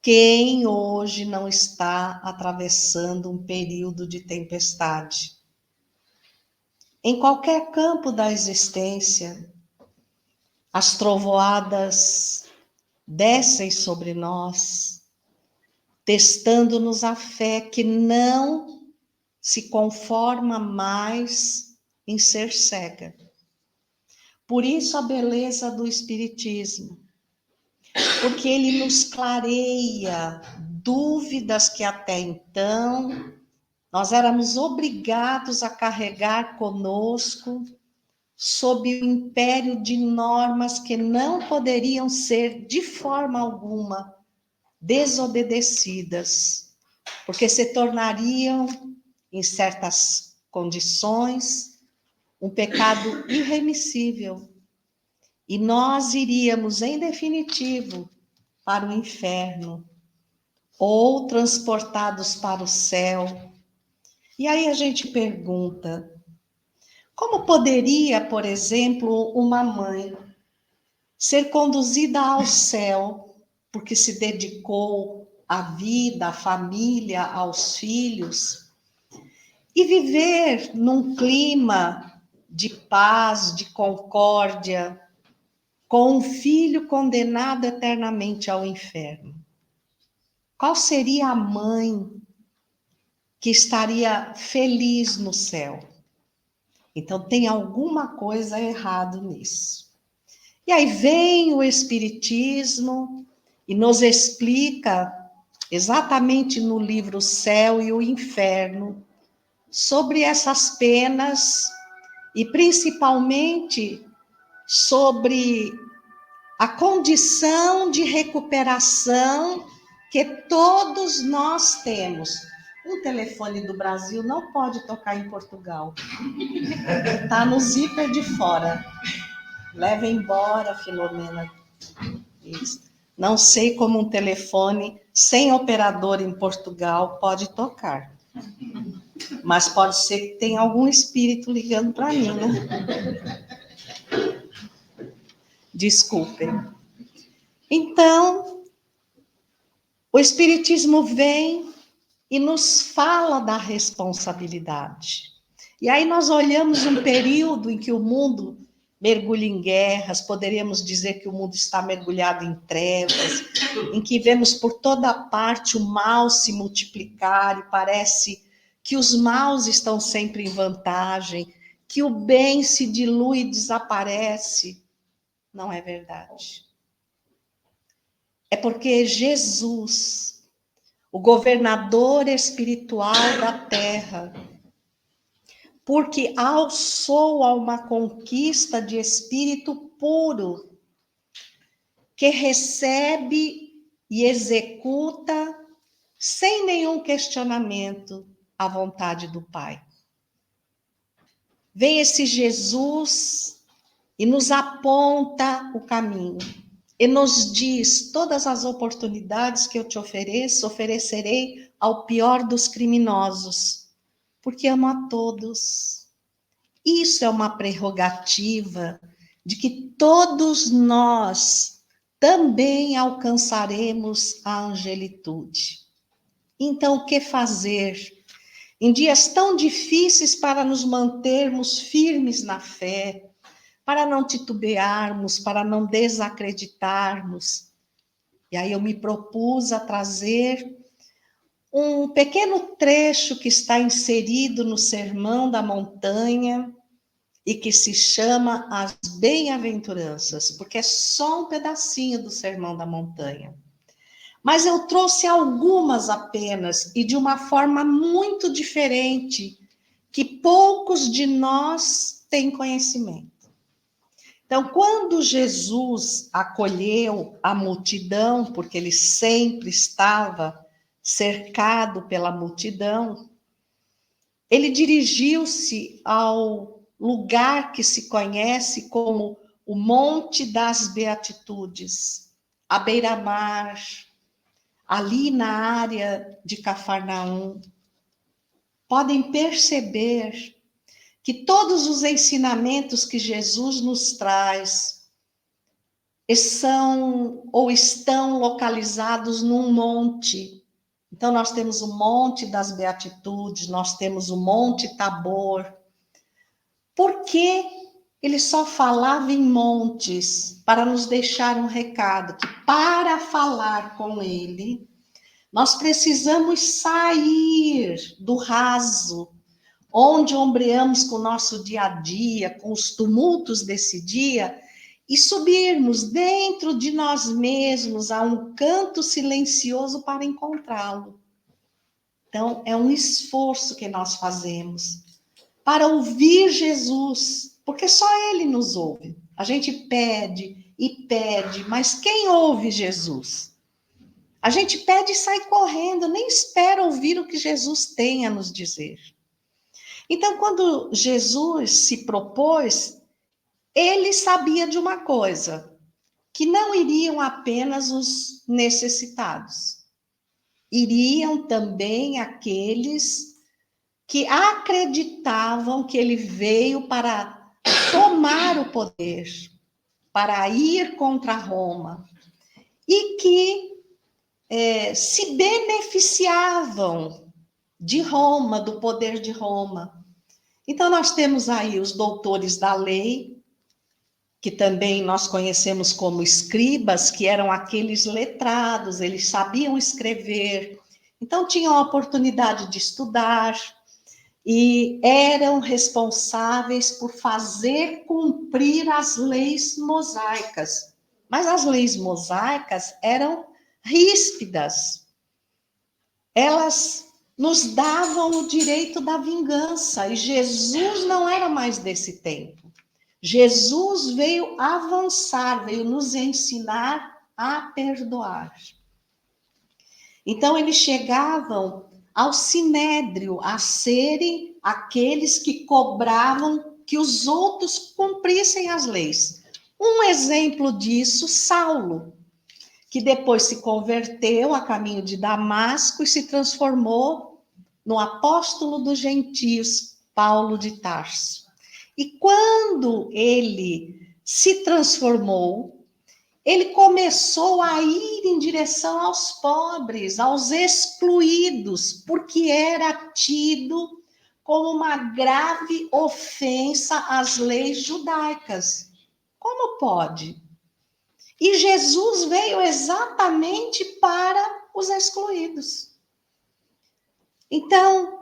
Quem hoje não está atravessando um período de tempestade? Em qualquer campo da existência, as trovoadas descem sobre nós, testando-nos a fé que não se conforma mais em ser cega. Por isso a beleza do Espiritismo, porque ele nos clareia dúvidas que até então nós éramos obrigados a carregar conosco sob o império de normas que não poderiam ser de forma alguma desobedecidas, porque se tornariam, em certas condições, um pecado irremissível. E nós iríamos, em definitivo, para o inferno, ou transportados para o céu. E aí a gente pergunta, como poderia, por exemplo, uma mãe ser conduzida ao céu porque se dedicou à vida, à família, aos filhos, e viver num clima de paz, de concórdia, com um filho condenado eternamente ao inferno? Qual seria a mãe que estaria feliz no céu? Então tem alguma coisa errada nisso. E aí vem o Espiritismo e nos explica, exatamente no livro Céu e o Inferno, sobre essas penas e principalmente sobre a condição de recuperação que todos nós temos. Um telefone do Brasil não pode tocar em Portugal. Está no zíper de fora. Leva embora, Filomena. Isso. Não sei como um telefone sem operador em Portugal pode tocar. Mas pode ser que tenha algum espírito ligando para mim, né? Desculpem. Então, o Espiritismo vem e nos fala da responsabilidade. E aí nós olhamos um período em que o mundo mergulha em guerras, poderíamos dizer que o mundo está mergulhado em trevas, em que vemos por toda parte o mal se multiplicar e parece que os maus estão sempre em vantagem, que o bem se dilui e desaparece. Não é verdade. É porque Jesus, o governador espiritual da terra, porque alçou a uma conquista de espírito puro, que recebe e executa sem nenhum questionamento a vontade do Pai. Vem esse Jesus e nos aponta o caminho, e nos diz: todas as oportunidades que eu te ofereço, oferecerei ao pior dos criminosos, porque amo a todos. Isso é uma prerrogativa de que todos nós também alcançaremos a angelitude. Então, o que fazer em dias tão difíceis para nos mantermos firmes na fé, para não titubearmos, para não desacreditarmos? E aí eu me propus a trazer um pequeno trecho que está inserido no Sermão da Montanha e que se chama As Bem-aventuranças, porque é só um pedacinho do Sermão da Montanha. Mas eu trouxe algumas apenas e de uma forma muito diferente, que poucos de nós têm conhecimento. Então, quando Jesus acolheu a multidão, porque ele sempre estava cercado pela multidão, ele dirigiu-se ao lugar que se conhece como o Monte das Beatitudes, à beira-mar, ali na área de Cafarnaum. Podem perceber que todos os ensinamentos que Jesus nos traz são ou estão localizados num monte. Então, nós temos o Monte das Beatitudes, nós temos o Monte Tabor. Por que ele só falava em montes? Para nos deixar um recado, que para falar com ele, nós precisamos sair do raso, onde ombreamos com o nosso dia a dia, com os tumultos desse dia, e subirmos dentro de nós mesmos a um canto silencioso para encontrá-lo. Então, é um esforço que nós fazemos para ouvir Jesus, porque só Ele nos ouve. A gente pede e pede, mas quem ouve Jesus? A gente pede e sai correndo, nem espera ouvir o que Jesus tem a nos dizer. Então, quando Jesus se propôs, ele sabia de uma coisa, que não iriam apenas os necessitados, iriam também aqueles que acreditavam que ele veio para tomar o poder, para ir contra Roma, e que se beneficiavam de Roma, do poder de Roma. Então, nós temos aí os doutores da lei, que também nós conhecemos como escribas, que eram aqueles letrados, eles sabiam escrever, então tinham a oportunidade de estudar e eram responsáveis por fazer cumprir as leis mosaicas. Mas as leis mosaicas eram ríspidas, elas nos davam o direito da vingança, e Jesus não era mais desse tempo. Jesus veio avançar, veio nos ensinar a perdoar. Então, eles chegavam ao sinédrio a serem aqueles que cobravam que os outros cumprissem as leis. Um exemplo disso, Saulo, que depois se converteu a caminho de Damasco e se transformou no apóstolo dos gentios, Paulo de Tarso. E quando ele se transformou, ele começou a ir em direção aos pobres, aos excluídos, porque era tido como uma grave ofensa às leis judaicas. Como pode? E Jesus veio exatamente para os excluídos. Então,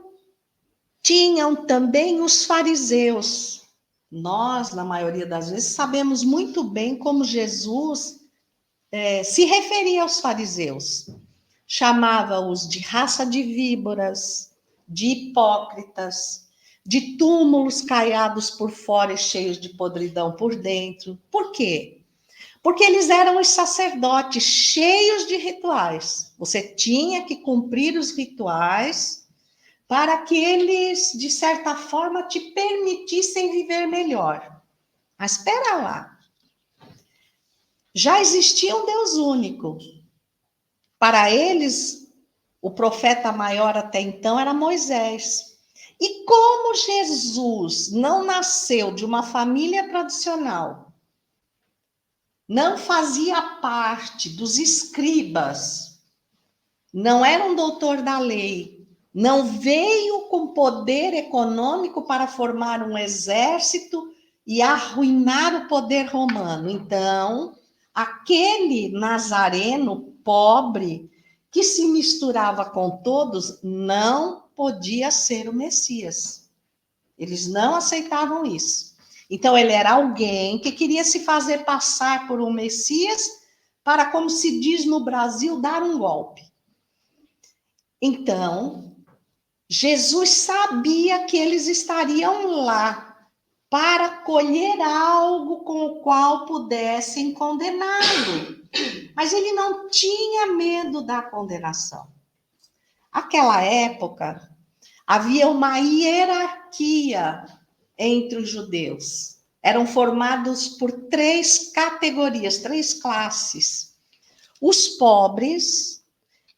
tinham também os fariseus. Nós, na maioria das vezes, sabemos muito bem como Jesus se referia aos fariseus. Chamava-os de raça de víboras, de hipócritas, de túmulos caiados por fora e cheios de podridão por dentro. Por quê? Porque eles eram os sacerdotes cheios de rituais. Você tinha que cumprir os rituais para que eles, de certa forma, te permitissem viver melhor. Mas espera lá. Já existia um Deus único. Para eles, o profeta maior até então era Moisés. E como Jesus não nasceu de uma família tradicional, não fazia parte dos escribas, não era um doutor da lei, não veio com poder econômico para formar um exército e arruinar o poder romano. Então, aquele nazareno pobre que se misturava com todos não podia ser o Messias. Eles não aceitavam isso. Então, ele era alguém que queria se fazer passar por um Messias para, como se diz no Brasil, dar um golpe. Então, Jesus sabia que eles estariam lá para colher algo com o qual pudessem condená-lo. Mas ele não tinha medo da condenação. Naquela época, havia uma hierarquia entre os judeus. Eram formados por 3 categorias, 3 classes. Os pobres,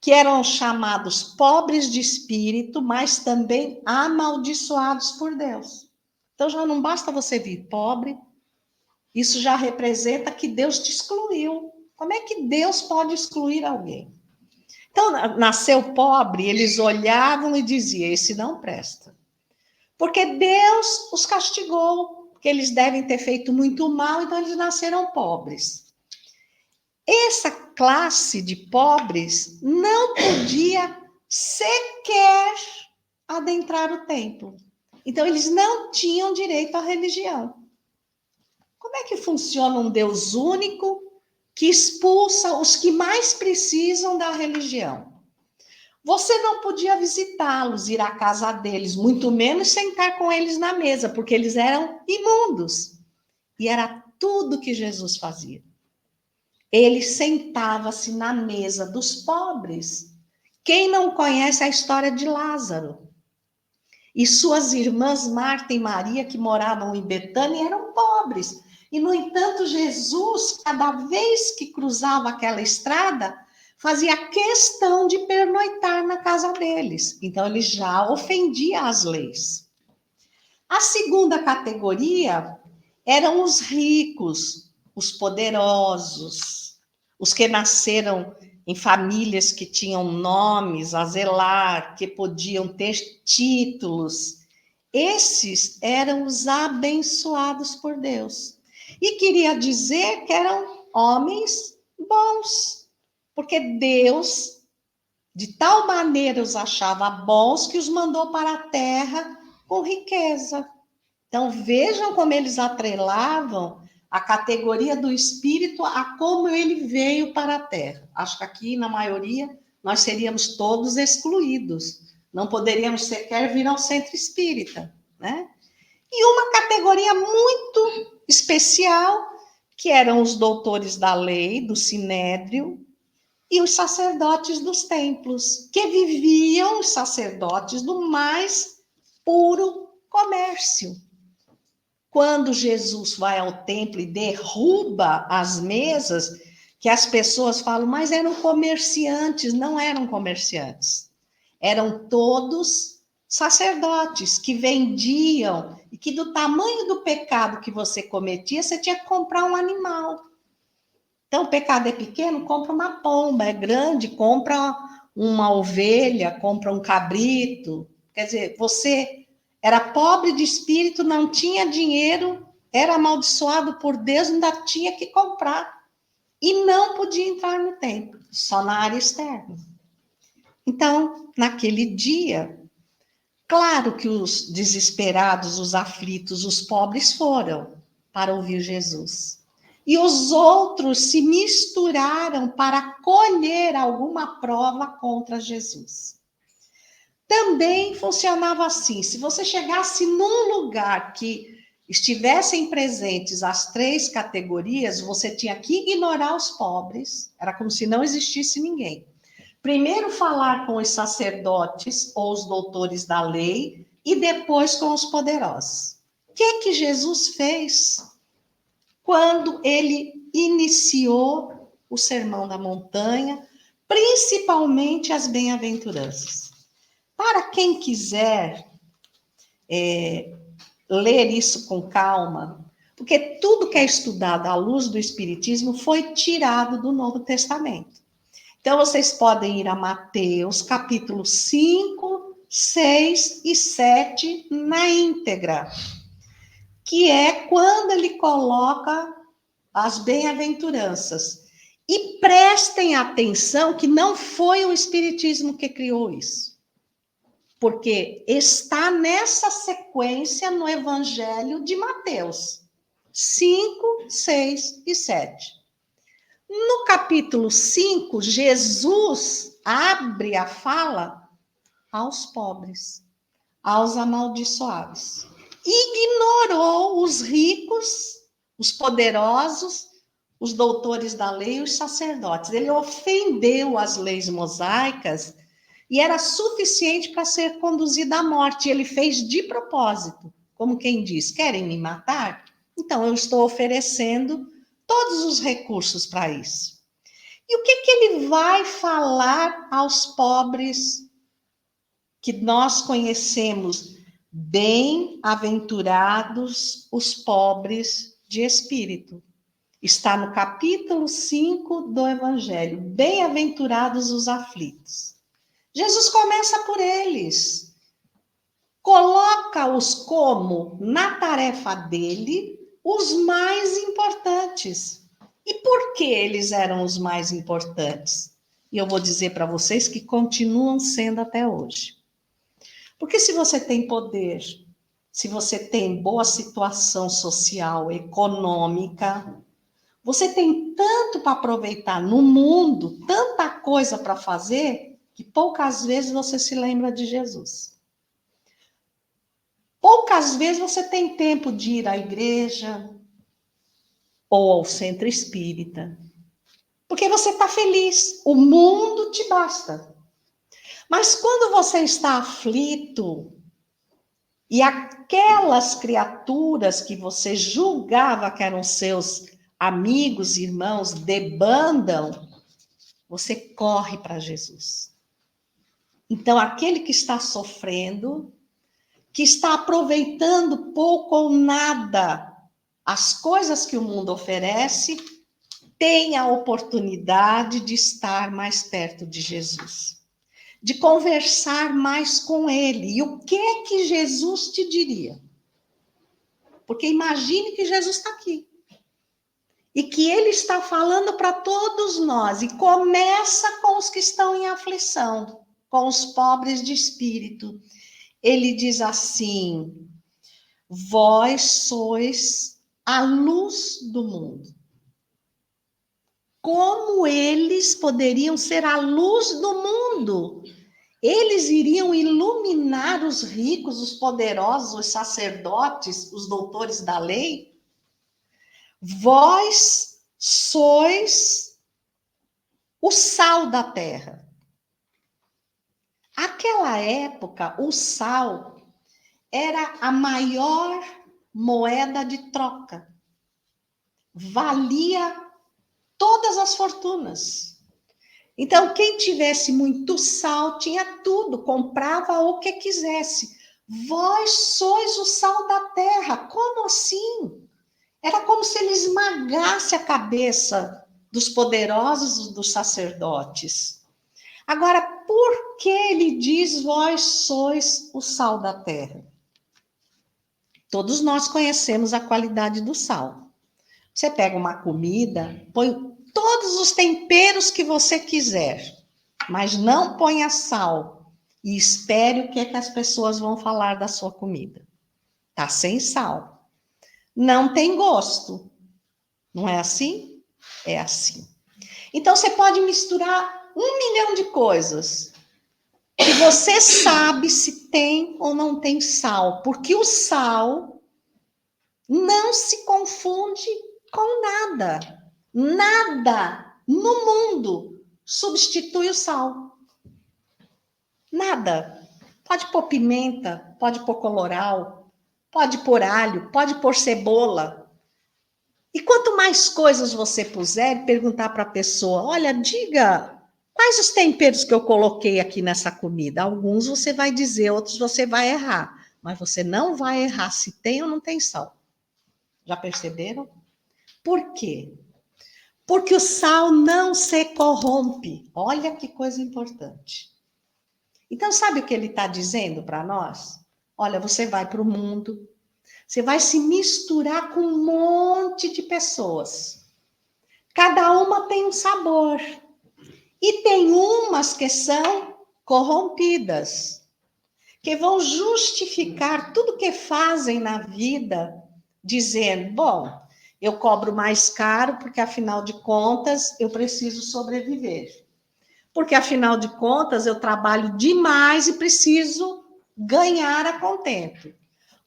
que eram chamados pobres de espírito, mas também amaldiçoados por Deus. Então já não basta você vir pobre, Isso já representa que Deus te excluiu. Como é que Deus pode excluir alguém? Então, nasceu pobre, eles olhavam e diziam: esse não presta. Porque Deus os castigou, porque eles devem ter feito muito mal, então eles nasceram pobres. Essa classe de pobres não podia sequer adentrar o templo. Então, eles não tinham direito à religião. Como é que funciona um Deus único que expulsa os que mais precisam da religião? Você não podia visitá-los, ir à casa deles, muito menos sentar com eles na mesa, porque eles eram imundos. E era tudo que Jesus fazia. Ele sentava-se na mesa dos pobres. Quem não conhece a história de Lázaro? E suas irmãs Marta e Maria, que moravam em Betânia, eram pobres. E, no entanto, Jesus, cada vez que cruzava aquela estrada, fazia questão de pernoitar na casa deles. Então, ele já ofendia as leis. A segunda categoria eram os ricos, os poderosos, os que nasceram em famílias que tinham nomes a zelar, que podiam ter títulos. Esses eram os abençoados por Deus. E queria dizer que eram homens bons, porque Deus, de tal maneira, os achava bons que os mandou para a terra com riqueza. Então, vejam como eles atrelavam a categoria do espírito a como ele veio para a terra. Acho que aqui, na maioria, nós seríamos todos excluídos. Não poderíamos sequer vir ao centro espírita, né? E uma categoria muito especial, que eram os doutores da lei, do sinédrio, e os sacerdotes dos templos, que viviam, os sacerdotes, do mais puro comércio. Quando Jesus vai ao templo e derruba as mesas, que as pessoas falam, mas eram comerciantes. Não eram comerciantes. Eram todos sacerdotes que vendiam e que, do tamanho do pecado que você cometia, você tinha que comprar um animal. Então, o pecado é pequeno, compra uma pomba. É grande, compra uma ovelha, compra um cabrito. Quer dizer, você era pobre de espírito, não tinha dinheiro, era amaldiçoado por Deus, ainda tinha que comprar. E não podia entrar no templo, só na área externa. Então, naquele dia, claro que os desesperados, os aflitos, os pobres foram para ouvir Jesus. E os outros se misturaram para colher alguma prova contra Jesus. Também funcionava assim: se você chegasse num lugar que estivessem presentes as três categorias, você tinha que ignorar os pobres, era como se não existisse ninguém. Primeiro falar com os sacerdotes ou os doutores da lei e depois com os poderosos. O que Jesus fez quando ele iniciou o Sermão da Montanha, principalmente as bem-aventuranças? Para quem quiser ler isso com calma, porque tudo que é estudado à luz do Espiritismo foi tirado do Novo Testamento. Então, vocês podem ir a Mateus, capítulo 5, 6 e 7 na íntegra, que é quando ele coloca as bem-aventuranças. E prestem atenção que não foi o Espiritismo que criou isso, porque está nessa sequência no Evangelho de Mateus 5, 6 e 7. No capítulo 5, Jesus abre a fala aos pobres, aos amaldiçoados. Ignorou os ricos, os poderosos, os doutores da lei e os sacerdotes. Ele ofendeu as leis mosaicas e era suficiente para ser conduzido à morte. Ele fez de propósito, como quem diz, querem me matar? Então eu estou oferecendo todos os recursos para isso. E o que ele vai falar aos pobres que nós conhecemos? Bem-aventurados os pobres de de espírito. Está no capítulo 5 do Evangelho. Bem-aventurados os aflitos. Jesus começa por eles. Coloca-os como, na tarefa dele, os mais importantes. E por que eles eram os mais importantes? E eu vou dizer para vocês que continuam sendo até hoje. Porque se você tem poder, se você tem boa situação social, econômica, você tem tanto para aproveitar no mundo, tanta coisa para fazer, que poucas vezes você se lembra de Jesus. Poucas vezes você tem tempo de ir à igreja ou ao centro espírita. Porque você está feliz, o mundo te basta. Mas quando você está aflito, e aquelas criaturas que você julgava que eram seus amigos, irmãos, debandam, você corre para Jesus. Então, aquele que está sofrendo, que está aproveitando pouco ou nada as coisas que o mundo oferece, tem a oportunidade de estar mais perto de Jesus, de conversar mais com ele. E o que é que Jesus te diria? Porque imagine que Jesus está aqui. E que ele está falando para todos nós. E começa com os que estão em aflição, com os pobres de espírito. Ele diz assim: vós sois a luz do mundo. Como eles poderiam ser a luz do mundo? Eles iriam iluminar os ricos, os poderosos, os sacerdotes, os doutores da lei? Vós sois o sal da terra. Aquela época, o sal era a maior moeda de troca. Valia todas as fortunas. Então, quem tivesse muito sal tinha tudo, comprava o que quisesse. Vós sois o sal da terra. Como assim? Era como se ele esmagasse a cabeça dos poderosos, dos sacerdotes. Agora, por que ele diz, vós sois o sal da terra? Todos nós conhecemos a qualidade do sal. Você pega uma comida, põe todos os temperos que você quiser, mas não ponha sal e espere o que é que as pessoas vão falar da sua comida. Tá sem sal. Não tem gosto. Não é assim? É assim. Então, você pode misturar 1 milhão de coisas que você sabe se tem ou não tem sal, porque o sal não se confunde com nada. Nada no mundo substitui o sal. Nada. Pode pôr pimenta, pode pôr colorau, pode pôr alho, pode pôr cebola. E quanto mais coisas você puser, perguntar para a pessoa, olha, diga, quais os temperos que eu coloquei aqui nessa comida? Alguns você vai dizer, outros você vai errar. Mas você não vai errar se tem ou não tem sal. Já perceberam? Por quê? Porque o sal não se corrompe. Olha que coisa importante. Então, sabe o que ele está dizendo para nós? Olha, você vai para o mundo, você vai se misturar com um monte de pessoas. Cada uma tem um sabor. E tem umas que são corrompidas, que vão justificar tudo que fazem na vida, dizendo, bom, eu cobro mais caro porque, afinal de contas, eu preciso sobreviver. Porque, afinal de contas, eu trabalho demais e preciso ganhar a contento.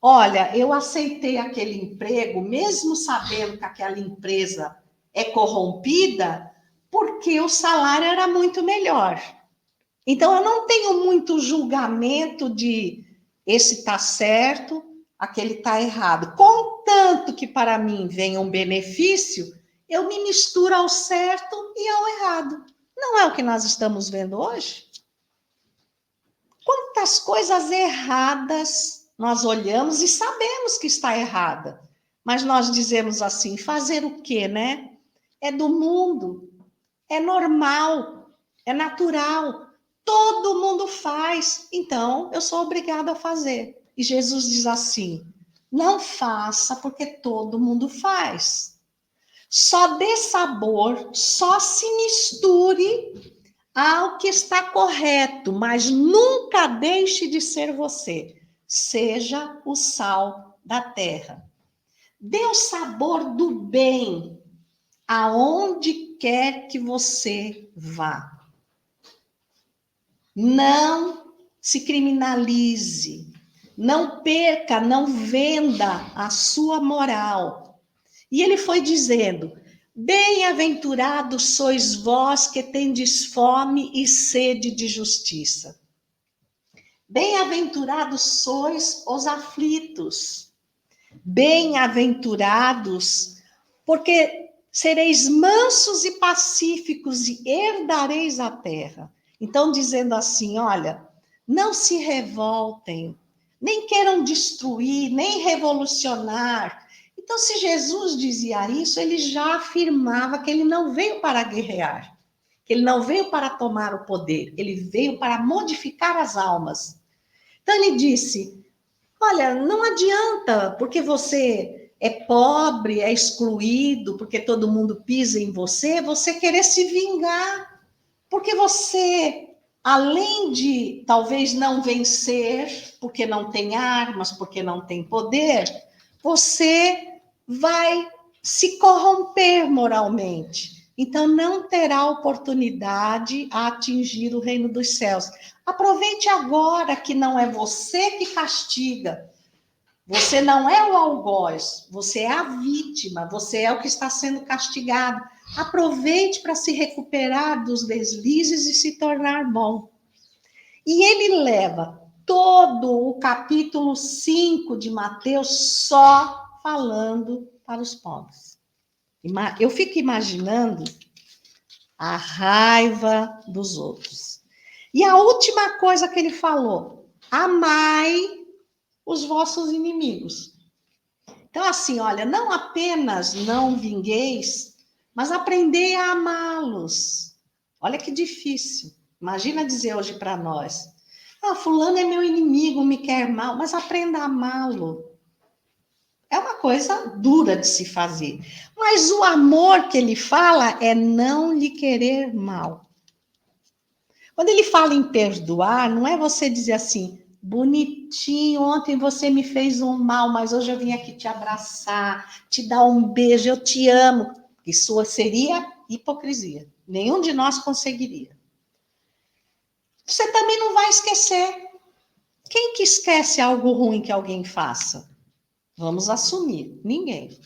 Olha, eu aceitei aquele emprego, mesmo sabendo que aquela empresa é corrompida, porque o salário era muito melhor. Então, eu não tenho muito julgamento de esse está certo, aquele está errado. Contanto que para mim venha um benefício, eu me misturo ao certo e ao errado. Não é o que nós estamos vendo hoje? Quantas coisas erradas nós olhamos e sabemos que está errada, Mas nós dizemos assim, fazer o quê, né? É do mundo, é normal, é natural. Todo mundo faz, então eu sou obrigada a fazer. E Jesus diz assim: não faça porque todo mundo faz. Só dê sabor, só se misture ao que está correto, mas nunca deixe de ser você. Seja o sal da terra. Dê o sabor do bem aonde quer que você vá. Não se criminalize. Não perca, não venda a sua moral. E ele foi dizendo: bem-aventurados sois vós que tendes fome e sede de justiça. Bem-aventurados sois os aflitos. Bem-aventurados, porque sereis mansos e pacíficos e herdareis a terra. Então, dizendo assim, olha, não se revoltem, nem queiram destruir, nem revolucionar. Então, se Jesus dizia isso, ele já afirmava que ele não veio para guerrear, que ele não veio para tomar o poder, ele veio para modificar as almas. Então, ele disse: olha, não adianta, porque você é pobre, é excluído, porque todo mundo pisa em você, você querer se vingar. Porque você, além de talvez não vencer, porque não tem armas, porque não tem poder, você vai se corromper moralmente. Então, não terá oportunidade a atingir o reino dos céus. Aproveite agora que não é você que castiga. Você não é o algoz, você é a vítima, você é o que está sendo castigado. Aproveite para se recuperar dos deslizes e se tornar bom. E ele leva todo o capítulo 5 de Mateus só falando para os pobres. Eu fico imaginando a raiva dos outros. E a última coisa que ele falou: amai os vossos inimigos. Então, assim, olha, não apenas não vingueis, mas aprendei a amá-los. Olha que difícil. Imagina dizer hoje para nós: ah, fulano é meu inimigo, me quer mal, mas aprenda a amá-lo. É uma coisa dura de se fazer. Mas o amor que ele fala é não lhe querer mal. Quando ele fala em perdoar, não é você dizer assim: bonitinho, ontem você me fez um mal, mas hoje eu vim aqui te abraçar, te dar um beijo, eu te amo. Isso seria hipocrisia. Nenhum de nós conseguiria. Você também não vai esquecer. Quem que esquece algo ruim que alguém faça? Vamos assumir, ninguém.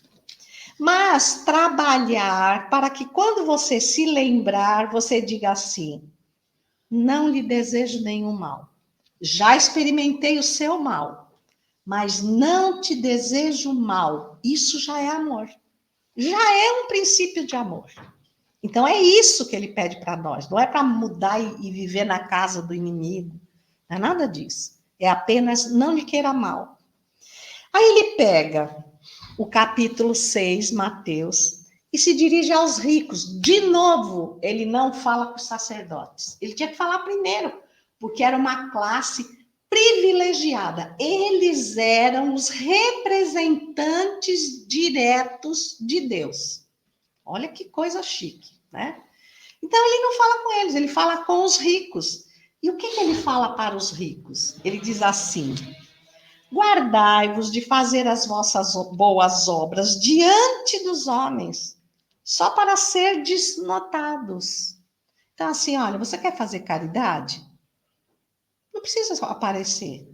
Mas trabalhar para que quando você se lembrar, você diga assim: não lhe desejo nenhum mal. Já experimentei o seu mal, mas não te desejo mal. Isso já é amor. Já é um princípio de amor. Então é isso que ele pede para nós. Não é para mudar e viver na casa do inimigo. Não é nada disso. É apenas não lhe queira mal. Aí ele pega o capítulo 6, Mateus, e se dirige aos ricos. De novo, ele não fala com os sacerdotes. Ele tinha que falar primeiro, porque era uma classe privilegiada. Eles eram os representantes diretos de Deus. Olha que coisa chique, né? Então ele não fala com eles, ele fala com os ricos. E o que ele fala para os ricos? Ele diz assim: guardai-vos de fazer as vossas boas obras diante dos homens, só para ser desnotados. Então, assim, olha, você quer fazer caridade? Não precisa só aparecer.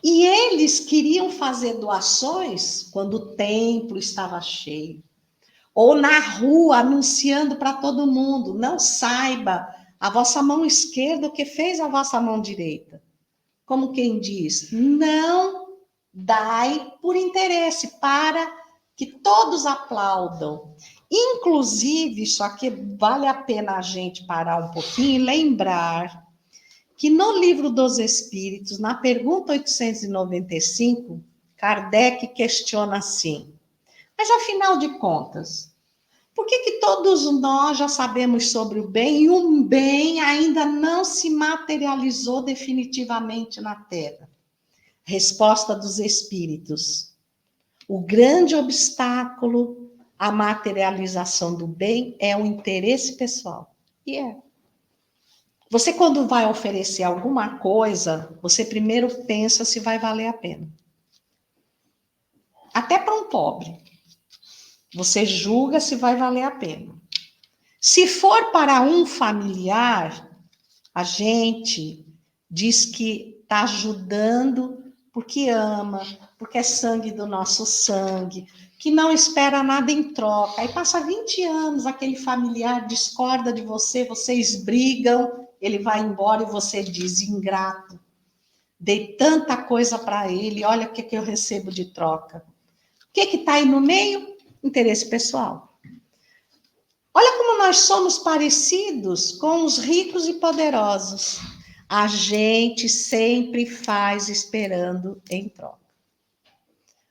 E eles queriam fazer doações quando o templo estava cheio, ou na rua anunciando para todo mundo: não saiba a vossa mão esquerda o que fez a vossa mão direita. Como quem diz, não dai por interesse, para que todos aplaudam. Inclusive, isso aqui vale a pena a gente parar um pouquinho e lembrar que no Livro dos Espíritos, na pergunta 895, Kardec questiona assim: Mas, afinal de contas, por que todos nós já sabemos sobre o bem e o bem ainda não se materializou definitivamente na Terra? Resposta dos Espíritos. O grande obstáculo à materialização do bem é o interesse pessoal. E é. Você, quando vai oferecer alguma coisa, você primeiro pensa se vai valer a pena. Até para um pobre. Você julga se vai valer a pena. Se for para um familiar, a gente diz que está ajudando porque ama, porque é sangue do nosso sangue, que não espera nada em troca. Aí passa 20 anos, aquele familiar discorda de você, vocês brigam, ele vai embora e você diz, ingrato. Dei tanta coisa para ele, olha o que eu recebo de troca. O que está aí no meio? Interesse pessoal. Olha como nós somos parecidos com os ricos e poderosos. A gente sempre faz esperando em troca.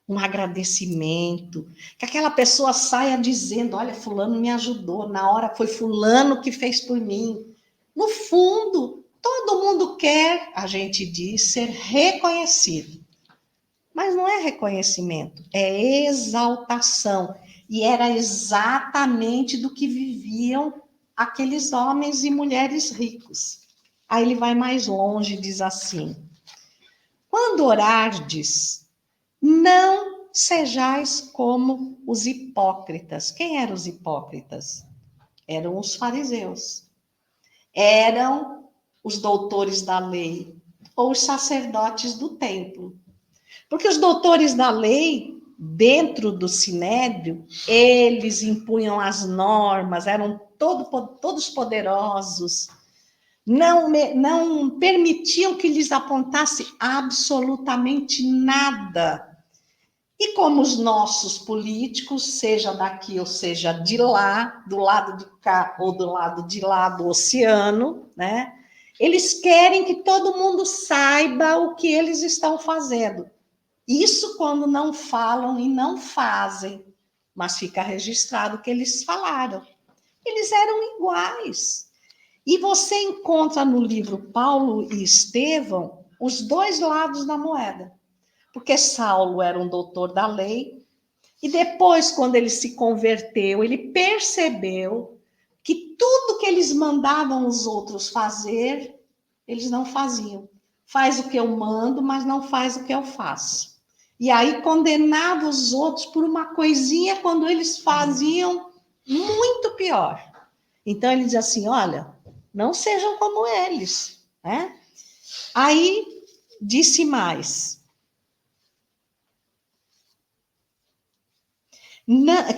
Um agradecimento, que aquela pessoa saia dizendo, olha, fulano me ajudou, na hora foi fulano que fez por mim. No fundo, todo mundo quer, a gente diz, ser reconhecido. Mas não é reconhecimento, é exaltação. E era exatamente do que viviam aqueles homens e mulheres ricos. Aí ele vai mais longe e diz assim: quando orardes, não sejais como os hipócritas. Quem eram os hipócritas? Eram os fariseus. Eram os doutores da lei, ou os sacerdotes do templo. Porque os doutores da lei, dentro do sinédrio, eles impunham as normas, eram todos poderosos, não permitiam que lhes apontasse absolutamente nada. E como os nossos políticos, seja daqui ou seja de lá, do lado de cá ou do lado de lá do oceano, né? Eles querem que todo mundo saiba o que eles estão fazendo. Isso quando não falam e não fazem, mas fica registrado que eles falaram. Eles eram iguais. E você encontra no livro Paulo e Estevão os dois lados da moeda. Porque Saulo era um doutor da lei, e depois, quando ele se converteu, ele percebeu que tudo que eles mandavam os outros fazer, eles não faziam. Faz o que eu mando, mas não faz o que eu faço. E aí condenava os outros por uma coisinha quando eles faziam muito pior. Então ele diz assim, olha, não sejam como eles, né? Aí disse mais.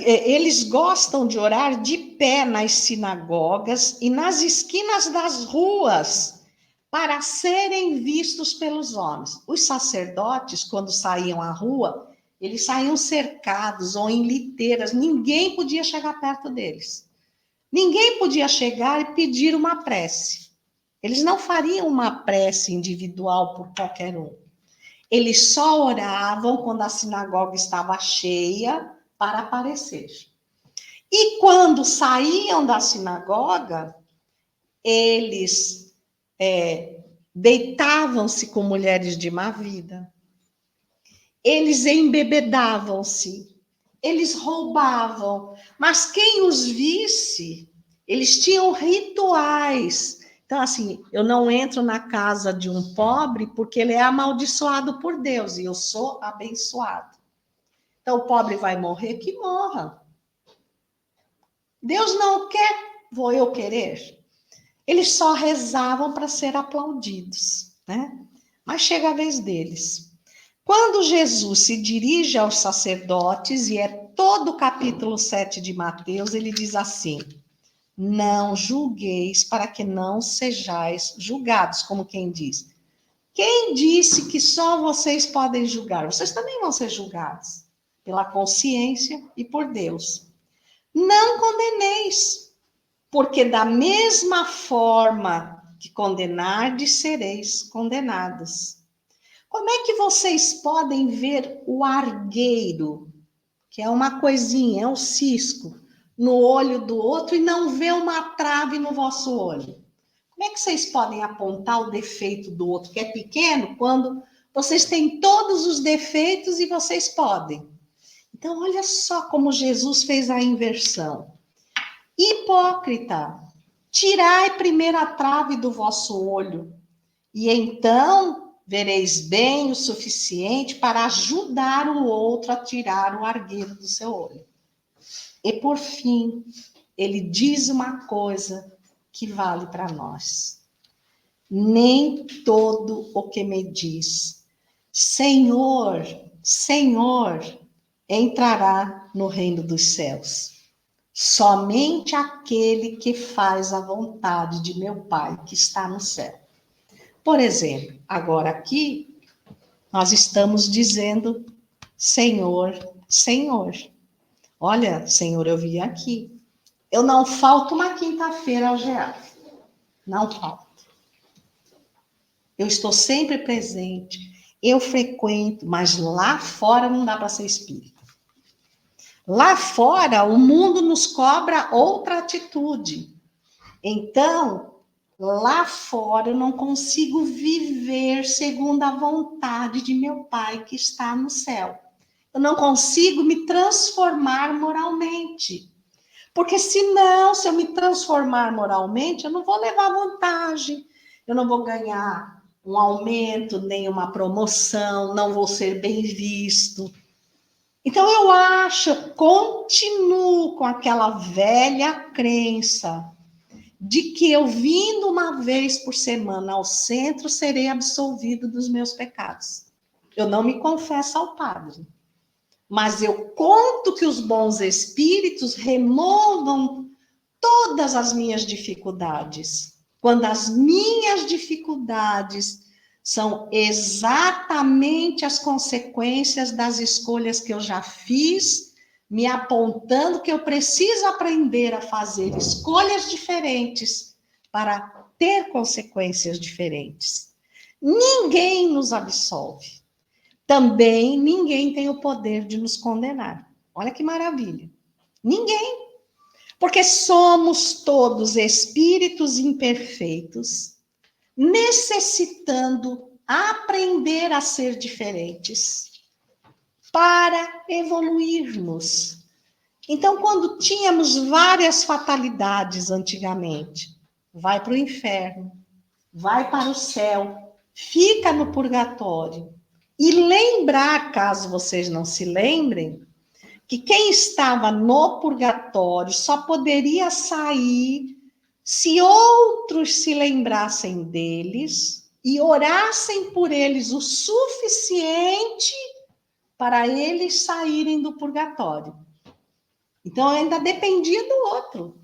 Eles gostam de orar de pé nas sinagogas e nas esquinas das ruas, para serem vistos pelos homens. Os sacerdotes, quando saíam à rua, eles saíam cercados ou em liteiras, ninguém podia chegar perto deles. Ninguém podia chegar e pedir uma prece. Eles não fariam uma prece individual por qualquer um. Eles só oravam quando a sinagoga estava cheia para aparecer. E quando saíam da sinagoga, eles deitavam-se com mulheres de má vida, eles embebedavam-se, eles roubavam, mas quem os visse, eles tinham rituais. Então, assim, eu não entro na casa de um pobre porque ele é amaldiçoado por Deus e eu sou abençoado. Então, o pobre vai morrer, que morra. Deus não quer, vou eu querer. Eles só rezavam para ser aplaudidos, né? Mas chega a vez deles. Quando Jesus se dirige aos sacerdotes, e é todo o capítulo 7 de Mateus, ele diz assim: não julgueis para que não sejais julgados, como quem diz. Quem disse que só vocês podem julgar? Vocês também vão ser julgados pela consciência e por Deus. Não condeneis, porque da mesma forma que condenardes, sereis condenados. Como é que vocês podem ver o argueiro que é uma coisinha, é um cisco no olho do outro e não vê uma trave no vosso olho? Como é que vocês podem apontar o defeito do outro, que é pequeno, quando vocês têm todos os defeitos e vocês podem? Então, olha só como Jesus fez a inversão. Hipócrita, tirai primeiro a trave do vosso olho, e então vereis bem o suficiente para ajudar o outro a tirar o argueiro do seu olho. E por fim, ele diz uma coisa que vale para nós. Nem todo o que me diz, Senhor, Senhor, entrará no reino dos céus. Somente aquele que faz a vontade de meu Pai que está no céu. Por exemplo, agora aqui, nós estamos dizendo Senhor, Senhor. Olha, Senhor, eu vim aqui. Eu não falto uma quinta-feira ao GEA. Não falto. Eu estou sempre presente. Eu frequento, mas lá fora não dá para ser espírita. Lá fora, o mundo nos cobra outra atitude. Então, lá fora, eu não consigo viver segundo a vontade de meu Pai que está no céu. Eu não consigo me transformar moralmente. Porque senão, se eu me transformar moralmente, eu não vou levar vantagem, eu não vou ganhar um aumento, nem uma promoção, não vou ser bem visto. Então, continuo com aquela velha crença de que eu vindo uma vez por semana ao centro, serei absolvido dos meus pecados. Eu não me confesso ao padre, mas eu conto que os bons espíritos removam todas as minhas dificuldades. Quando as minhas dificuldades são exatamente as consequências das escolhas que eu já fiz, me apontando que eu preciso aprender a fazer escolhas diferentes para ter consequências diferentes. Ninguém nos absolve. Também ninguém tem o poder de nos condenar. Olha que maravilha. Ninguém. Porque somos todos espíritos imperfeitos, necessitando aprender a ser diferentes para evoluirmos. Então, quando tínhamos várias fatalidades antigamente, vai para o inferno, vai para o céu, fica no purgatório. E lembrar, caso vocês não se lembrem, que quem estava no purgatório só poderia sair se outros se lembrassem deles e orassem por eles o suficiente para eles saírem do purgatório. Então, eu ainda dependia do outro.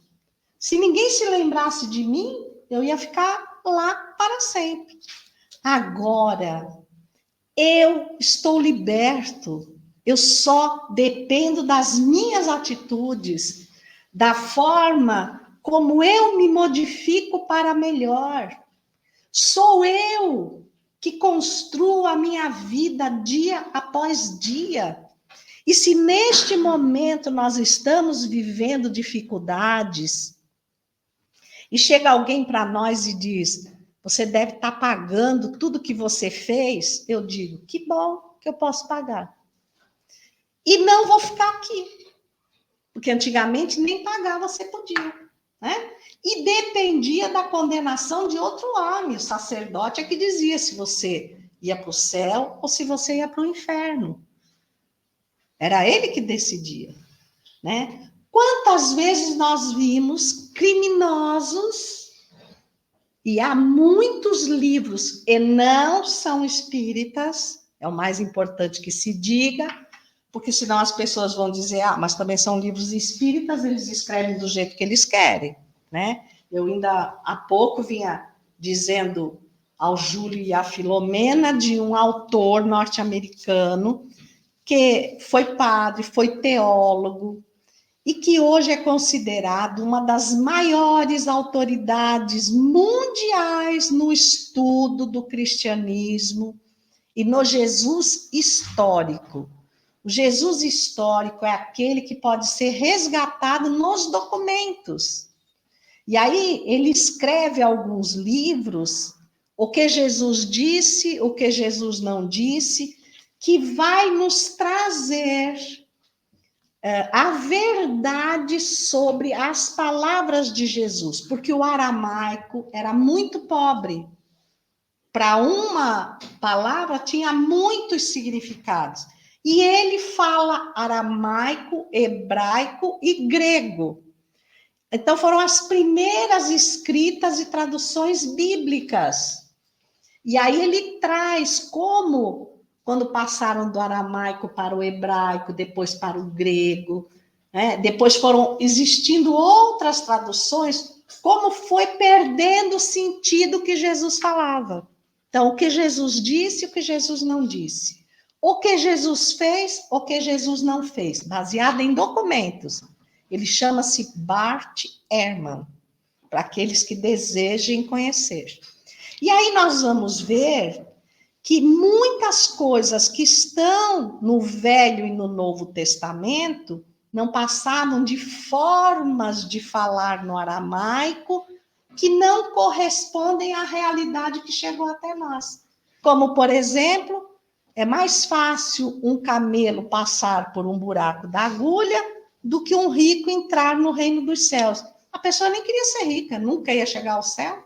Se ninguém se lembrasse de mim, eu ia ficar lá para sempre. Agora, eu estou liberto. Eu só dependo das minhas atitudes, da forma como eu me modifico para melhor. Sou eu que construo a minha vida dia após dia. E se neste momento nós estamos vivendo dificuldades, e chega alguém para nós e diz, você deve estar pagando tudo que você fez, eu digo, que bom que eu posso pagar. E não vou ficar aqui, porque antigamente nem pagar você podia, né? E dependia da condenação de outro homem, o sacerdote é que dizia se você ia para o céu ou se você ia para o inferno. Era ele que decidia, né? Quantas vezes nós vimos criminosos, e há muitos livros, e não são espíritas, é o mais importante que se diga, porque senão as pessoas vão dizer, mas também são livros espíritas, eles escrevem do jeito que eles querem, né? Eu ainda há pouco vinha dizendo ao Júlio e à Filomena de um autor norte-americano que foi padre, foi teólogo, e que hoje é considerado uma das maiores autoridades mundiais no estudo do cristianismo e no Jesus histórico. O Jesus histórico é aquele que pode ser resgatado nos documentos. E aí ele escreve alguns livros, o que Jesus disse, o que Jesus não disse, que vai nos trazer a verdade sobre as palavras de Jesus, porque o aramaico era muito pobre. Para uma palavra tinha muitos significados. E ele fala aramaico, hebraico e grego. Então foram as primeiras escritas e traduções bíblicas. E aí ele traz como, quando passaram do aramaico para o hebraico, depois para o grego, né? Depois foram existindo outras traduções, como foi perdendo o sentido que Jesus falava. Então, o que Jesus disse, o que Jesus não disse. O que Jesus fez, o que Jesus não fez, baseado em documentos. Ele chama-se Bart Ehrman, para aqueles que desejem conhecer. E aí nós vamos ver que muitas coisas que estão no Velho e no Novo Testamento não passaram de formas de falar no aramaico que não correspondem à realidade que chegou até nós. Como, por exemplo, é mais fácil um camelo passar por um buraco da agulha do que um rico entrar no reino dos céus. A pessoa nem queria ser rica, nunca ia chegar ao céu.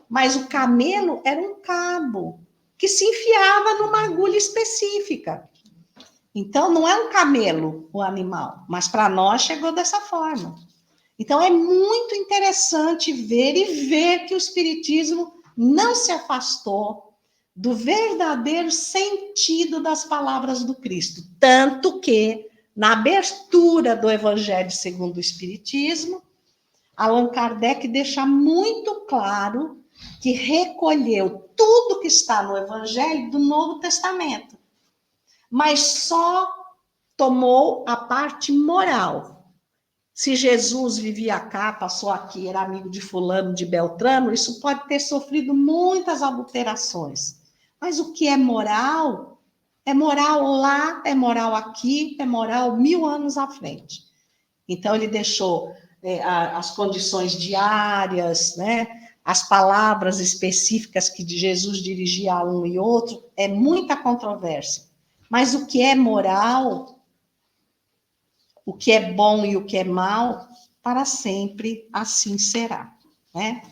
Mas o camelo era um cabo que se enfiava numa agulha específica. Então, não é um camelo o animal, mas para nós chegou dessa forma. Então, é muito interessante ver que o Espiritismo não se afastou do verdadeiro sentido das palavras do Cristo. Tanto que, na abertura do Evangelho segundo o Espiritismo, Allan Kardec deixa muito claro que recolheu tudo que está no Evangelho do Novo Testamento, mas só tomou a parte moral. Se Jesus vivia cá, passou aqui, era amigo de fulano, de Beltrano, isso pode ter sofrido muitas alterações. Mas o que é moral lá, é moral aqui, é moral 1000 anos à frente. Então, ele deixou as condições diárias, né? As palavras específicas que Jesus dirigia a um e outro, é muita controvérsia. Mas o que é moral, o que é bom e o que é mal, para sempre assim será, né?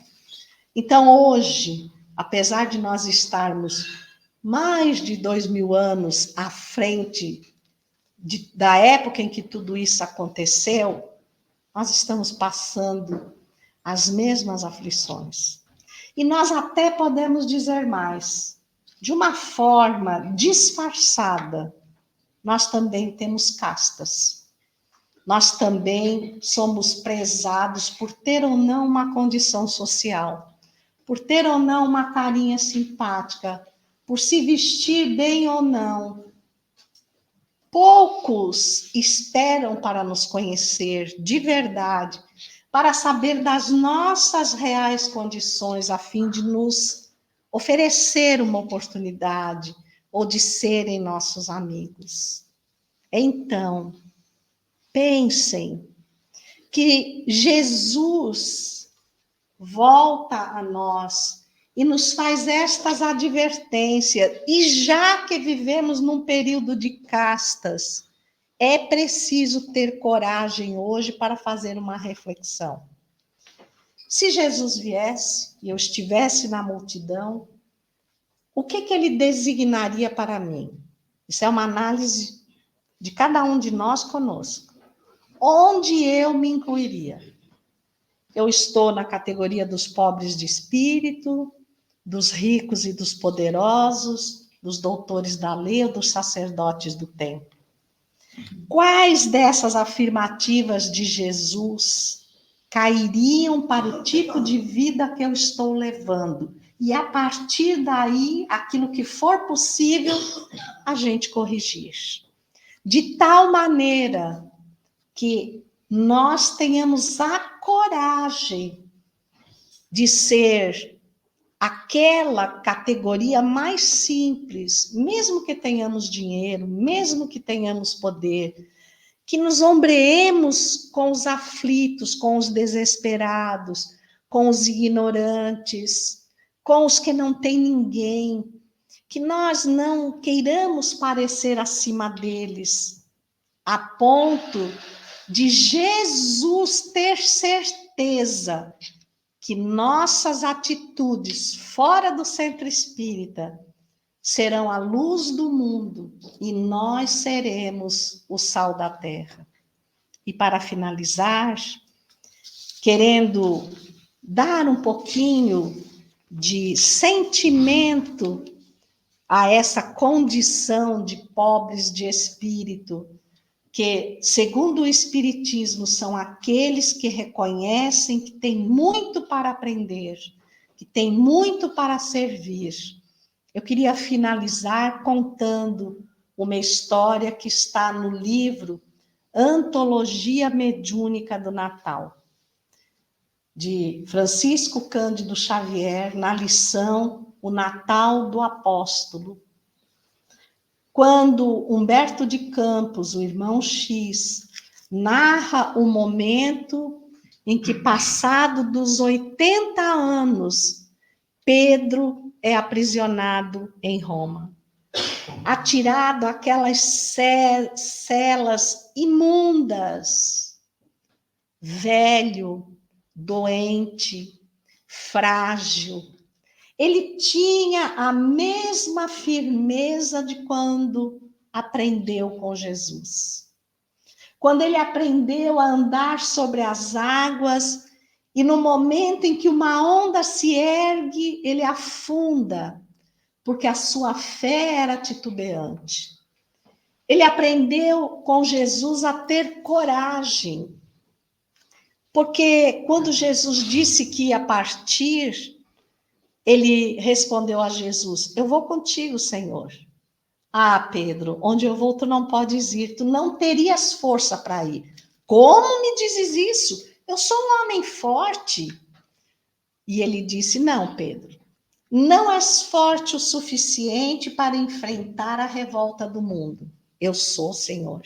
Então, hoje, apesar de nós estarmos mais de 2000 anos à frente da época em que tudo isso aconteceu, nós estamos passando as mesmas aflições. E nós até podemos dizer mais, de uma forma disfarçada, nós também temos castas. Nós também somos prezados por ter ou não uma condição social, por ter ou não uma carinha simpática, por se vestir bem ou não. Poucos esperam para nos conhecer de verdade, para saber das nossas reais condições, a fim de nos oferecer uma oportunidade ou de serem nossos amigos. Então, pensem que Jesus volta a nós e nos faz estas advertências. E já que vivemos num período de castas, é preciso ter coragem hoje para fazer uma reflexão. Se Jesus viesse e eu estivesse na multidão, o que ele designaria para mim? Isso é uma análise de cada um de nós conosco. Onde eu me incluiria? Eu estou na categoria dos pobres de espírito, dos ricos e dos poderosos, dos doutores da lei ou dos sacerdotes do templo. Quais dessas afirmativas de Jesus cairiam para o tipo de vida que eu estou levando? E a partir daí, aquilo que for possível, a gente corrigir. De tal maneira que nós tenhamos a coragem de ser aquela categoria mais simples, mesmo que tenhamos dinheiro, mesmo que tenhamos poder, que nos ombreemos com os aflitos, com os desesperados, com os ignorantes, com os que não têm ninguém, que nós não queiramos parecer acima deles, a ponto de Jesus ter certeza que nossas atitudes fora do centro espírita serão a luz do mundo e nós seremos o sal da terra. E para finalizar, querendo dar um pouquinho de sentimento a essa condição de pobres de espírito, que, segundo o Espiritismo, são aqueles que reconhecem que tem muito para aprender, que tem muito para servir. Eu queria finalizar contando uma história que está no livro Antologia Mediúnica do Natal, de Francisco Cândido Xavier, na lição O Natal do Apóstolo. Quando Humberto de Campos, o irmão X, narra o momento em que, passado dos 80 anos, Pedro é aprisionado em Roma, atirado àquelas celas imundas, velho, doente, frágil. Ele tinha a mesma firmeza de quando aprendeu com Jesus. Quando ele aprendeu a andar sobre as águas e no momento em que uma onda se ergue, ele afunda, porque a sua fé era titubeante. Ele aprendeu com Jesus a ter coragem, porque quando Jesus disse que ia partir, ele respondeu a Jesus: eu vou contigo, Senhor. Ah, Pedro, onde eu vou tu não podes ir, tu não terias força para ir. Como me dizes isso? Eu sou um homem forte. E ele disse: não, Pedro, não és forte o suficiente para enfrentar a revolta do mundo. Eu sou, Senhor.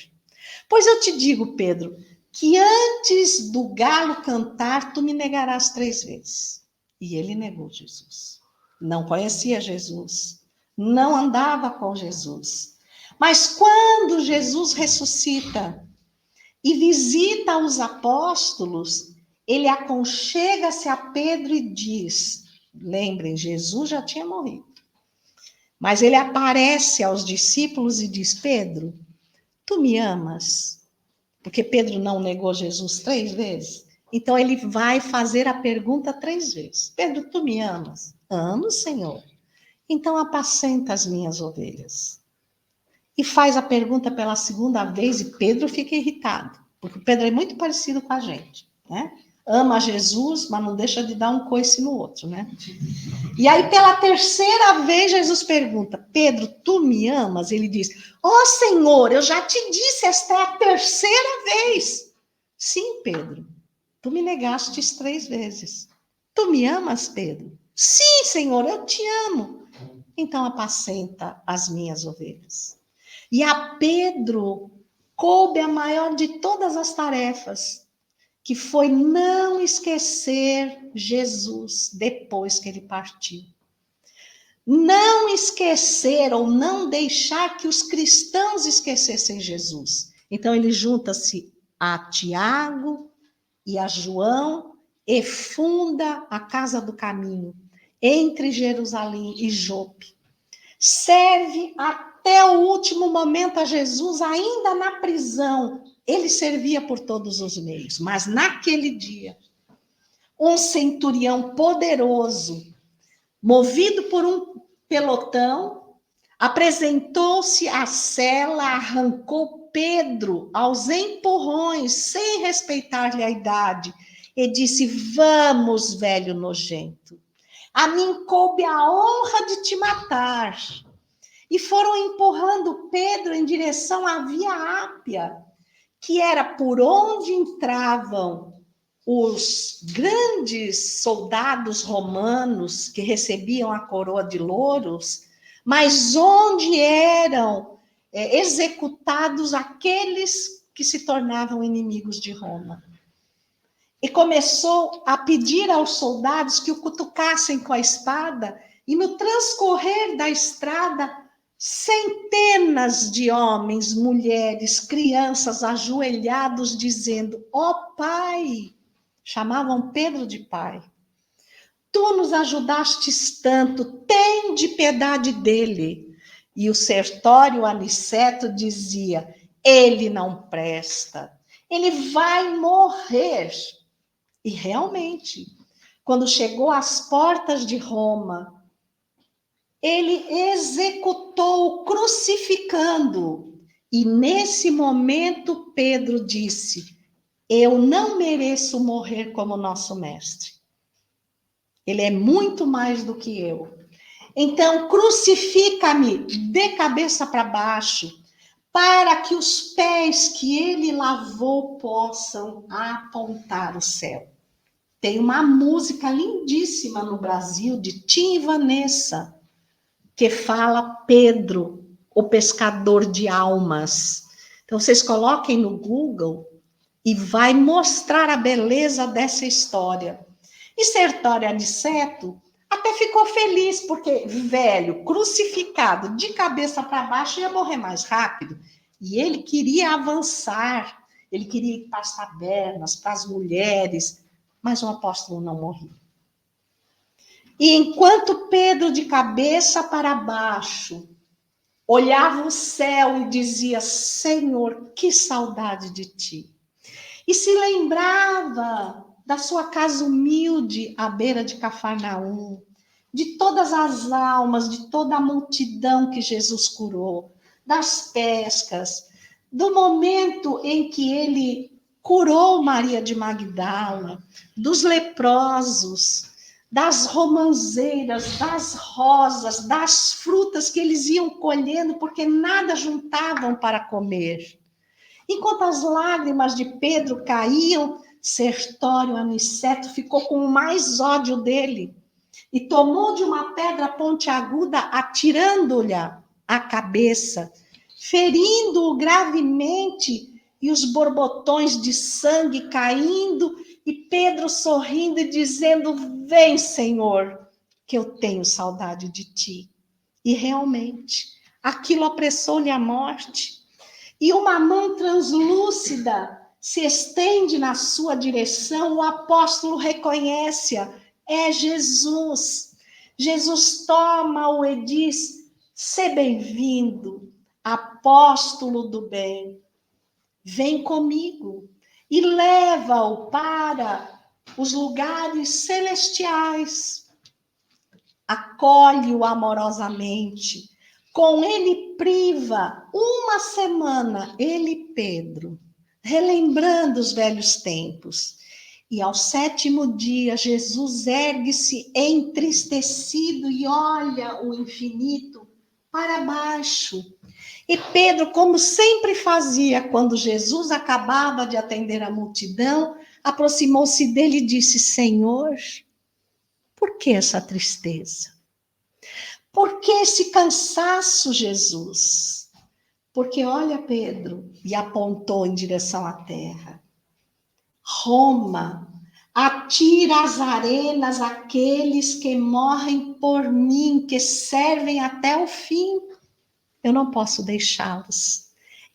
Pois eu te digo, Pedro, que antes do galo cantar, tu me negarás 3 vezes. E ele negou Jesus. Não conhecia Jesus, não andava com Jesus. Mas quando Jesus ressuscita e visita os apóstolos, ele aconchega-se a Pedro e diz: lembrem, Jesus já tinha morrido. Mas ele aparece aos discípulos e diz: Pedro, tu me amas? Porque Pedro não negou Jesus 3 vezes. Então ele vai fazer a pergunta 3 vezes. Pedro, tu me amas? Amo, Senhor. Então apacenta as minhas ovelhas. E faz a pergunta pela 2ª vez e Pedro fica irritado. Porque Pedro é muito parecido com a gente, né? Ama Jesus, mas não deixa de dar um coice no outro, né? E aí, pela 3ª vez, Jesus pergunta: Pedro, tu me amas? Ele diz: ó Senhor, eu já te disse, esta é a 3ª vez. Sim, Pedro, tu me negastes 3 vezes. Tu me amas, Pedro? Sim, Senhor, eu te amo. Então apacenta as minhas ovelhas. E a Pedro coube a maior de todas as tarefas, que foi não esquecer Jesus depois que ele partiu. Não esquecer ou não deixar que os cristãos esquecessem Jesus. Então ele junta-se a Tiago e a João e funda a Casa do Caminho, entre Jerusalém e Jope. Serve até o último momento a Jesus, ainda na prisão. Ele servia por todos os meios, mas naquele dia, um centurião poderoso, movido por um pelotão, apresentou-se à cela, arrancou Pedro aos empurrões, sem respeitar-lhe a idade, e disse: vamos, velho nojento, a mim coube a honra de te matar. E foram empurrando Pedro em direção à Via Ápia, que era por onde entravam os grandes soldados romanos que recebiam a coroa de louros, mas onde eram executados aqueles que se tornavam inimigos de Roma. E começou a pedir aos soldados que o cutucassem com a espada, e no transcorrer da estrada, centenas de homens, mulheres, crianças ajoelhados, dizendo: ó Pai, chamavam Pedro de pai, tu nos ajudastes tanto, tende piedade dele. E o Sertório Aniceto dizia: ele não presta, ele vai morrer. E realmente, quando chegou às portas de Roma, ele executou, crucificando. E nesse momento, Pedro disse: eu não mereço morrer como nosso mestre. Ele é muito mais do que eu. Então, crucifica-me de cabeça para baixo, para que os pés que ele lavou possam apontar o céu. Tem uma música lindíssima no Brasil, de Tim e Vanessa, que fala Pedro, o pescador de almas. Então, vocês coloquem no Google e vai mostrar a beleza dessa história. E Sertório Aniceto até ficou feliz, porque velho, crucificado, de cabeça para baixo, ia morrer mais rápido. E ele queria avançar, ele queria ir para as tabernas, para as mulheres, mas o apóstolo não morreu. E enquanto Pedro, de cabeça para baixo, olhava o céu e dizia: Senhor, que saudade de ti. E se lembrava da sua casa humilde à beira de Cafarnaum, de todas as almas, de toda a multidão que Jesus curou, das pescas, do momento em que ele curou Maria de Magdala, dos leprosos, das romãzeiras, das rosas, das frutas que eles iam colhendo, porque nada juntavam para comer. Enquanto as lágrimas de Pedro caíam, Sertório Aniceto ficou com mais ódio dele e tomou de uma pedra pontiaguda, atirando-lhe a cabeça, ferindo-o gravemente, e os borbotões de sangue caindo, e Pedro sorrindo e dizendo: vem, Senhor, que eu tenho saudade de ti. E realmente, aquilo apressou-lhe a morte. E uma mão translúcida se estende na sua direção, o apóstolo reconhece-a, é Jesus. Jesus toma-o e diz: sê bem-vindo, apóstolo do bem, vem comigo, e leva-o para os lugares celestiais, acolhe-o amorosamente. Com ele priva uma semana, ele, Pedro, relembrando os velhos tempos. E ao 7º dia, Jesus ergue-se entristecido e olha o infinito para baixo. E Pedro, como sempre fazia quando Jesus acabava de atender a multidão, aproximou-se dele e disse: Senhor, por que essa tristeza? Por que esse cansaço, Jesus? Porque olha, Pedro, e apontou em direção à terra. Roma atira às arenas aqueles que morrem por mim, que servem até o fim. Eu não posso deixá-los.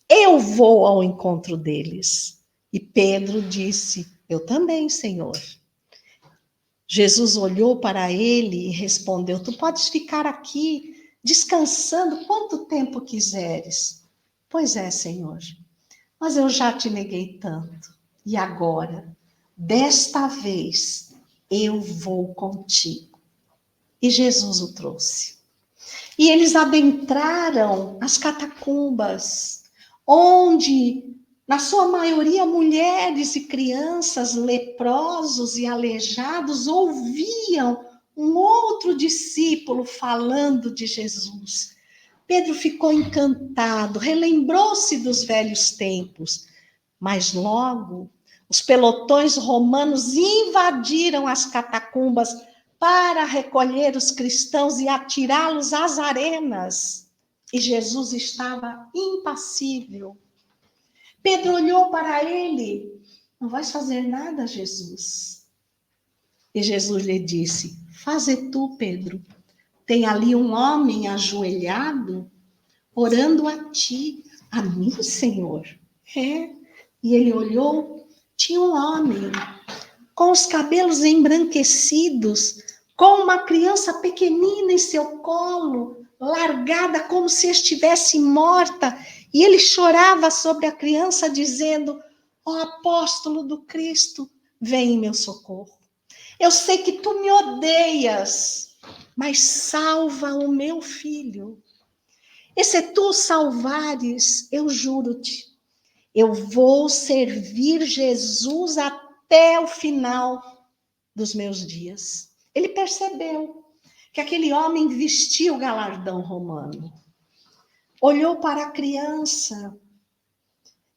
Eu vou ao encontro deles. E Pedro disse: eu também, Senhor. Jesus olhou para ele e respondeu: tu podes ficar aqui descansando quanto tempo quiseres. Pois é, Senhor, mas eu já te neguei tanto. E agora, desta vez, eu vou contigo. E Jesus o trouxe. E eles adentraram as catacumbas, onde, na sua maioria, mulheres e crianças, leprosos e aleijados, ouviam um outro discípulo falando de Jesus. Pedro ficou encantado, relembrou-se dos velhos tempos, mas logo o Os pelotões romanos invadiram as catacumbas para recolher os cristãos e atirá-los às arenas. E Jesus estava impassível. Pedro olhou para ele. Não vais fazer nada, Jesus. E Jesus lhe disse: faze tu, Pedro. Tem ali um homem ajoelhado, orando a ti, a mim, Senhor. É. E ele olhou, tinha um homem com os cabelos embranquecidos, com uma criança pequenina em seu colo, largada como se estivesse morta, e ele chorava sobre a criança, dizendo: ó apóstolo do Cristo, vem em meu socorro. Eu sei que tu me odeias, mas salva o meu filho. E se tu o salvares, eu juro-te, eu vou servir Jesus até o final dos meus dias. Ele percebeu que aquele homem vestia o galardão romano. Olhou para a criança,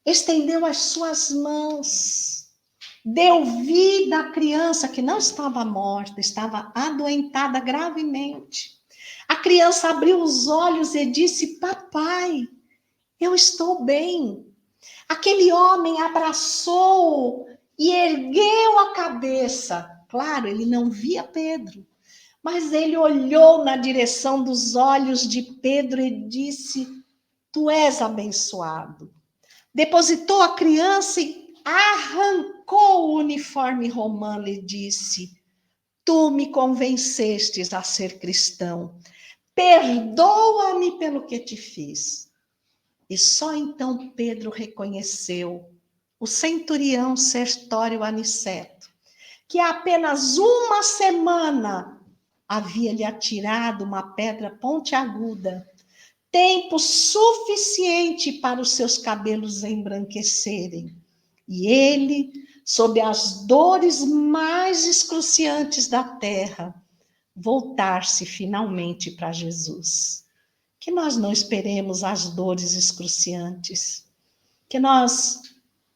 estendeu as suas mãos, deu vida à criança que não estava morta, estava adoentada gravemente. A criança abriu os olhos e disse: papai, eu estou bem. Aquele homem abraçou e ergueu a cabeça. Claro, ele não via Pedro, mas ele olhou na direção dos olhos de Pedro e disse: tu és abençoado. Depositou a criança e arrancou o uniforme romano e disse: tu me convencestes a ser cristão. Perdoa-me pelo que te fiz. E só então Pedro reconheceu o centurião Sertório Aniceto, que há apenas uma semana havia lhe atirado uma pedra pontiaguda, tempo suficiente para os seus cabelos embranquecerem. E ele, sob as dores mais excruciantes da terra, voltar-se finalmente para Jesus. Que nós não esperemos as dores excruciantes, que nós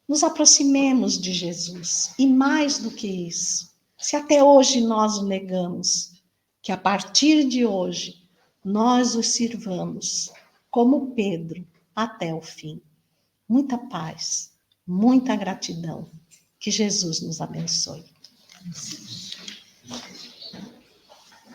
nos aproximemos de Jesus. E mais do que isso, se até hoje nós o negamos, que a partir de hoje nós o sirvamos como Pedro até o fim. Muita paz, muita gratidão. Que Jesus nos abençoe.